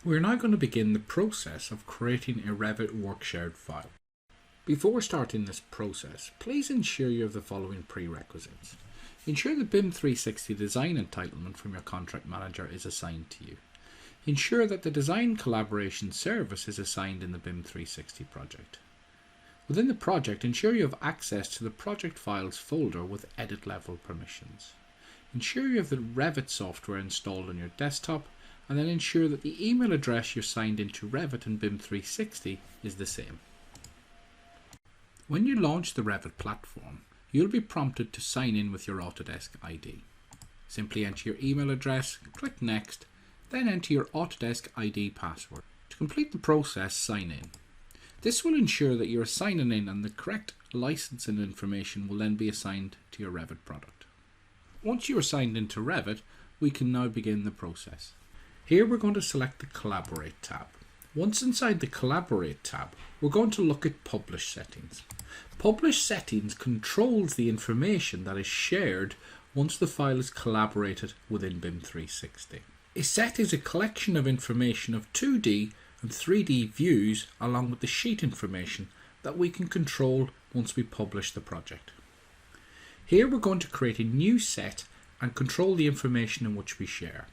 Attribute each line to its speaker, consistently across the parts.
Speaker 1: We're now going to begin the process of creating a Revit work shared file. Before starting this process, please ensure you have the following prerequisites. Ensure the BIM360 design entitlement from your contract manager is assigned to you. Ensure that the design collaboration service is assigned in the BIM360 project. Within the project, ensure you have access to the project files folder with edit level permissions. Ensure you have the Revit software installed on your desktop, and then ensure that the email address you're signed into Revit and BIM360 is the same. When you launch the Revit platform, you'll be prompted to sign in with your Autodesk ID. Simply enter your email address, click Next, then enter your Autodesk ID password. To complete the process, sign in. This will ensure that you're signing in and the correct licensing information will then be assigned to your Revit product. Once you are signed into Revit, we can now begin the process. Here we're going to select the Collaborate tab. Once inside the Collaborate tab, we're going to look at Publish Settings. Publish Settings controls the information that is shared once the file is collaborated within BIM360. A set is a collection of information of 2D and 3D views along with the sheet information that we can control once we publish the project. Here we're going to create a new set and control the information in which we share.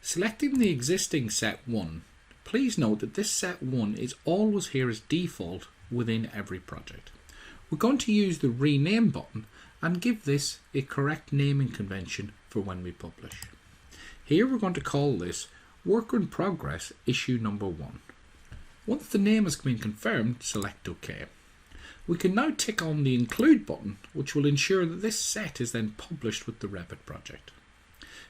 Speaker 1: Selecting the existing set 1, please note that this set 1 is always here as default within every project. We're going to use the rename button and give this a correct naming convention for when we publish. Here we're going to call this Work in Progress Issue Number 1. Once the name has been confirmed, select OK. We can now tick on the Include button, which will ensure that this set is then published with the Revit project.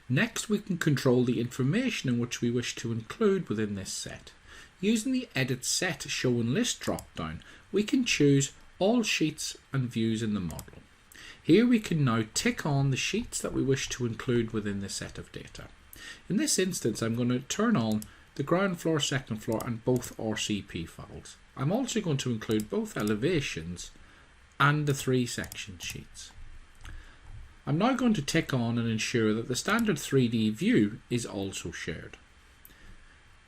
Speaker 1: Next, we can control the information in which we wish to include within this set. Using the Edit Set Show and List drop-down, we can choose all sheets and views in the model. Here we can now tick on the sheets that we wish to include within the set of data. In this instance, I'm going to turn on the ground floor, second floor and both RCP files. I'm also going to include both elevations and the 3 section sheets. I'm now going to tick on and ensure that the standard 3D view is also shared.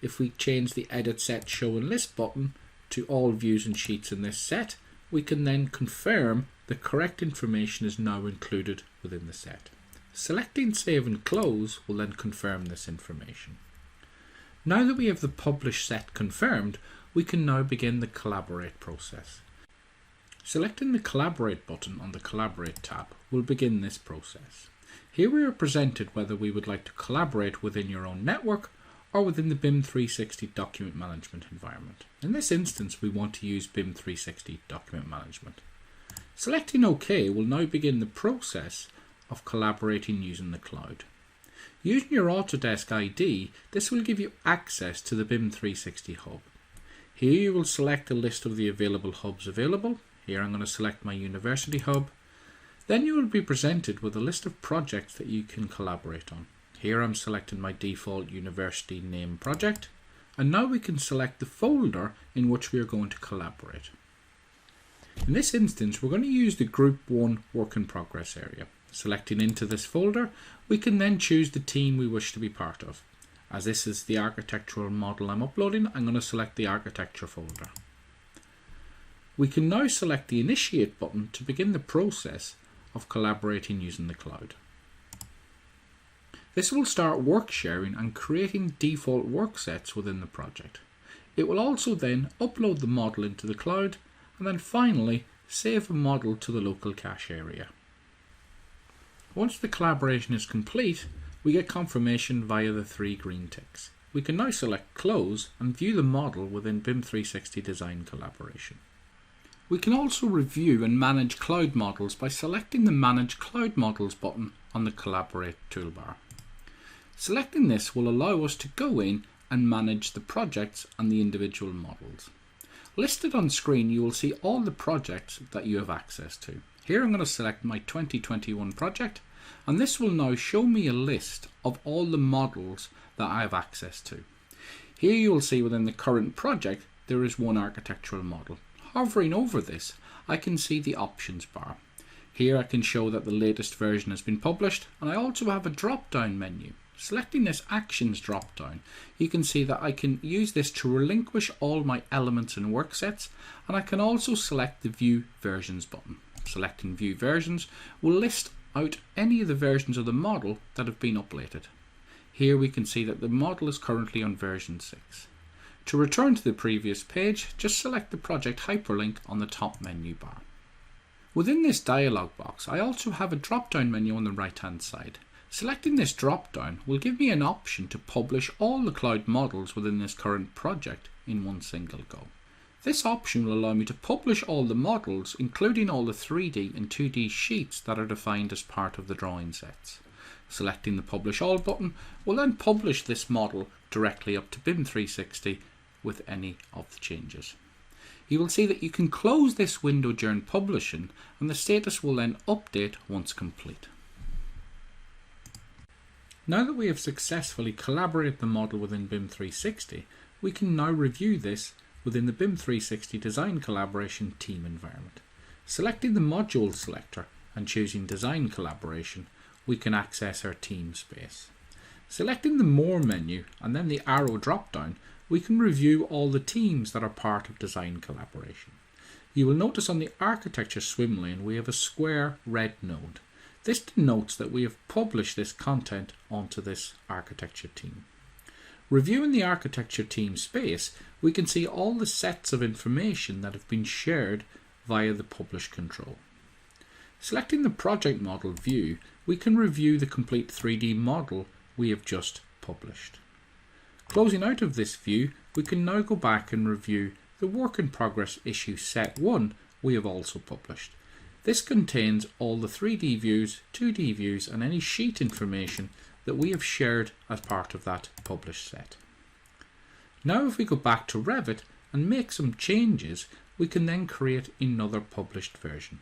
Speaker 1: If we change the Edit Set Show and List button to all views and sheets in this set, we can then confirm the correct information is now included within the set. Selecting Save and Close will then confirm this information. Now that we have the published set confirmed, we can now begin the Collaborate process. Selecting the Collaborate button on the Collaborate tab will begin this process. Here we are presented whether we would like to collaborate within your own network or within the BIM360 document management environment. In this instance, we want to use BIM360 document management. Selecting OK will now begin the process of collaborating using the cloud. Using your Autodesk ID, this will give you access to the BIM360 hub. Here you will select a list of the available hubs available. Here I'm going to select my University hub. Then you will be presented with a list of projects that you can collaborate on. Here I'm selecting my default University name project. And now we can select the folder in which we are going to collaborate. In this instance, we're going to use the Group 1 Work in Progress area. Selecting into this folder, we can then choose the team we wish to be part of. As this is the architectural model I'm uploading, I'm going to select the architecture folder. We can now select the Initiate button to begin the process of collaborating using the cloud. This will start work sharing and creating default work sets within the project. It will also then upload the model into the cloud and then finally save a model to the local cache area. Once the collaboration is complete, we get confirmation via the 3 green ticks. We can now select Close and view the model within BIM360 Design Collaboration. We can also review and manage cloud models by selecting the Manage Cloud Models button on the Collaborate toolbar. Selecting this will allow us to go in and manage the projects and the individual models. Listed on screen, you will see all the projects that you have access to. Here I'm going to select my 2021 project, and this will now show me a list of all the models that I have access to. Here you will see within the current project there is one architectural model. Hovering over this, I can see the options bar. Here I can show that the latest version has been published, and I also have a drop down menu. Selecting this Actions drop down, you can see that I can use this to relinquish all my elements and work sets, and I can also select the View Versions button. Selecting View Versions will list out any of the versions of the model that have been updated. Here we can see that the model is currently on version 6. To return to the previous page, just select the project hyperlink on the top menu bar. Within this dialog box, I also have a drop-down menu on the right-hand side. Selecting this drop-down will give me an option to publish all the cloud models within this current project in one single go. This option will allow me to publish all the models, including all the 3D and 2D sheets that are defined as part of the drawing sets. Selecting the Publish All button will then publish this model directly up to BIM360 with any of the changes. You will see that you can close this window during publishing, and the status will then update once complete. Now that we have successfully collaborated the model within BIM360, we can now review this within the BIM360 Design Collaboration team environment. Selecting the module selector and choosing Design Collaboration, we can access our team space. Selecting the More menu and then the arrow drop down, we can review all the teams that are part of Design Collaboration. You will notice on the Architecture swim lane we have a square red node. This denotes that we have published this content onto this Architecture team. Reviewing the Architecture team space, we can see all the sets of information that have been shared via the Publish control. Selecting the Project Model view, we can review the complete 3D model we have just published. Closing out of this view, we can now go back and review the Work in Progress issue set 1 we have also published. This contains all the 3D views, 2D views and any sheet information that we have shared as part of that published set. Now if we go back to Revit and make some changes, we can then create another published version.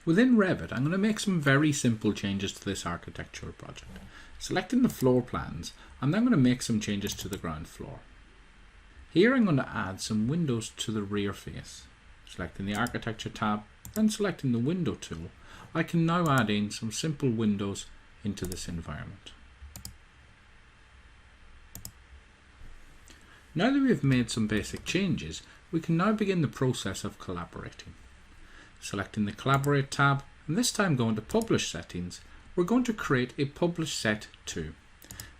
Speaker 1: Within Revit, I'm going to make some very simple changes to this architectural project. Selecting the floor plans, I'm then going to make some changes to the ground floor. Here I'm going to add some windows to the rear face. Selecting the Architecture tab, then selecting the Window tool, I can now add in some simple windows into this environment. Now that we have made some basic changes, we can now begin the process of collaborating. Selecting the Collaborate tab, and this time going to Publish Settings, we're going to create a Publish Set 2.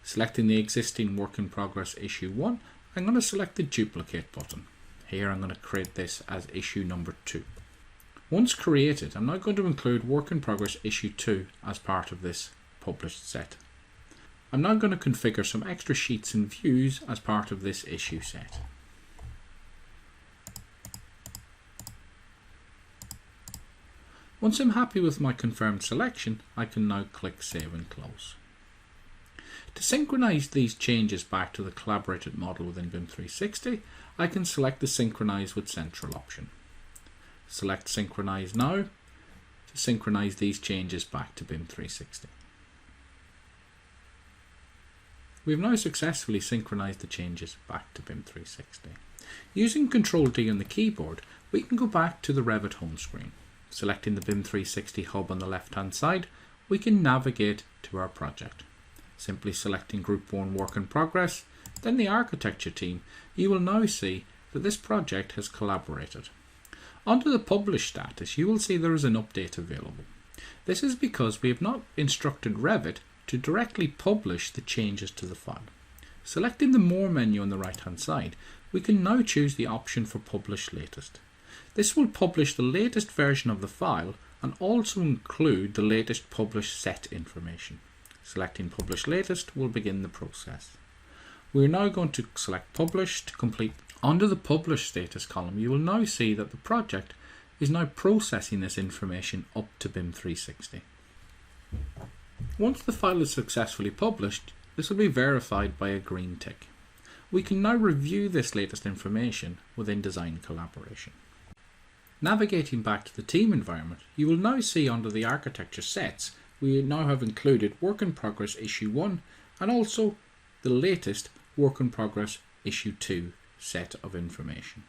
Speaker 1: Selecting the existing Work in Progress Issue 1, I'm going to select the Duplicate button. Here I'm going to create this as issue number 2. Once created, I'm now going to include Work in Progress Issue 2 as part of this published set. I'm now going to configure some extra sheets and views as part of this issue set. Once I'm happy with my confirmed selection, I can now click Save and Close. To synchronize these changes back to the collaborated model within BIM360, I can select the Synchronize with Central option. Select Synchronize Now to synchronize these changes back to BIM360. We have now successfully synchronized the changes back to BIM360. Using Ctrl D on the keyboard, we can go back to the Revit home screen. Selecting the BIM360 hub on the left hand side, we can navigate to our project. Simply selecting Group 1 Work in Progress, then the Architecture team, you will now see that this project has collaborated. Under the Publish status, you will see there is an update available. This is because we have not instructed Revit to directly publish the changes to the file. Selecting the More menu on the right hand side, we can now choose the option for Publish Latest. This will publish the latest version of the file and also include the latest published set information. Selecting Publish Latest will begin the process. We are now going to select Publish to complete. Under the Publish status column, you will now see that the project is now processing this information up to BIM360. Once the file is successfully published, this will be verified by a green tick. We can now review this latest information within Design Collaboration. Navigating back to the team environment, you will now see under the Architecture sets, we now have included Work in Progress Issue 1 and also the latest Work in Progress Issue 2 set of information.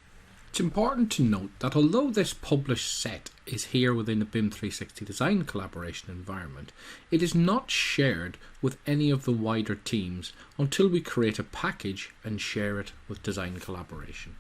Speaker 1: It's important to note that although this published set is here within the BIM360 design collaboration environment, it is not shared with any of the wider teams until we create a package and share it with design collaboration.